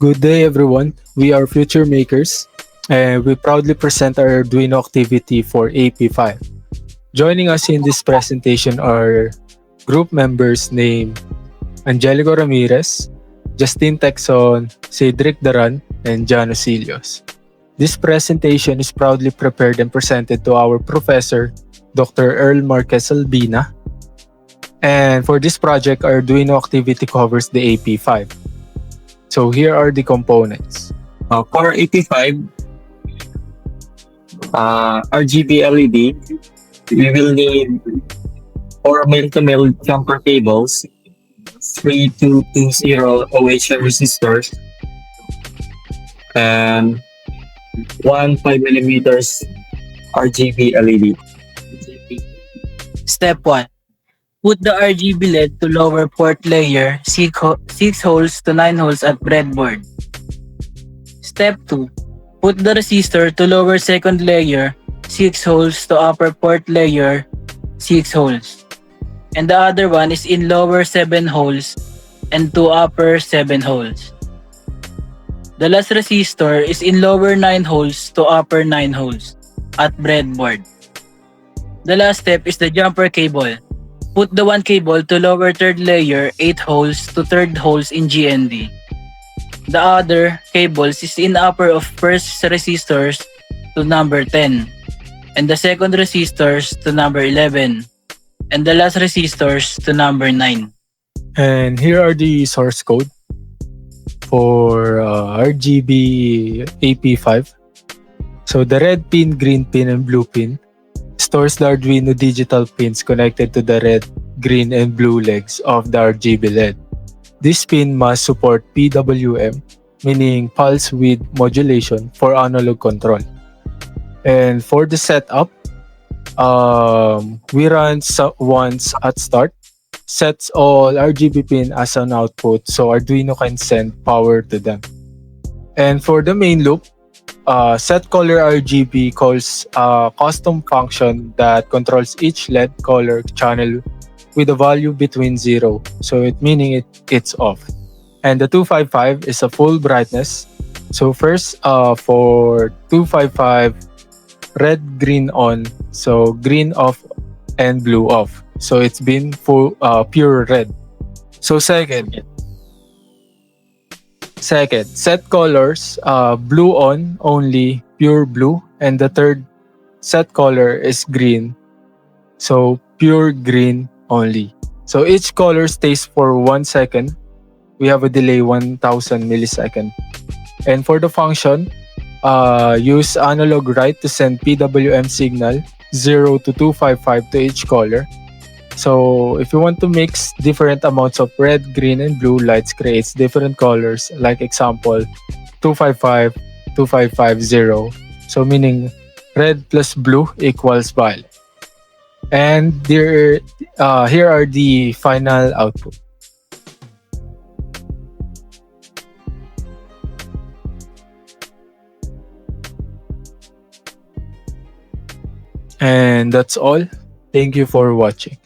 Good day, everyone. We are Future Makers, and we proudly present our Arduino activity for AP5. Joining us in this presentation are group members named Angelico Ramirez, Justine Texon, Cedric Daran, and John Osilios. This presentation is proudly prepared and presented to our professor, Dr. Earl Marquez Albina. And for this project, our Arduino activity covers the AP5. So here are the components. For 85, RGB LED, we will need 4 mil-to-mil jumper cables, 3220 OH resistors, and 1 5mm RGB LED. Step 1. Put the RGB LED to lower port layer 6 holes to 9 holes at breadboard. Step 2. Put the resistor to lower second layer 6 holes to upper port layer 6 holes. And the other one is in lower 7 holes and to upper 7 holes. The last resistor is in lower 9 holes to upper 9 holes at breadboard. The last step is the jumper cable. Put the one cable to lower third layer 8 holes to third holes in GND. The other cables is in upper of first resistors to number 10, and the second resistors to number 11, and the last resistors to number 9. And here are the source code for RGB AP5. So the red pin, green pin, and blue pin stores the Arduino digital pins connected to the red, green, and blue legs of the RGB LED. This pin must support PWM, meaning pulse width modulation for analog control. And for the setup, we run once at start, sets all RGB pin as an output so Arduino can send power to them. And for the main loop, set color RGB calls a custom function that controls each LED color channel with a value between 0, so meaning it's off. And the 255 is a full brightness. So first, for 255, red, green on, so green off and blue off. So it's been full pure red. So second, set colors, blue on only, pure blue, and the third set color is green, so pure green only. So each color stays for 1 second. We have a delay 1000 millisecond. And for the function, use analog write to send PWM signal 0 to 255 to each color. So if you want to mix different amounts of red, green, and blue lights creates different colors, like example 255, 2550. So meaning red plus blue equals violet. And here are the final output. And that's all. Thank you for watching.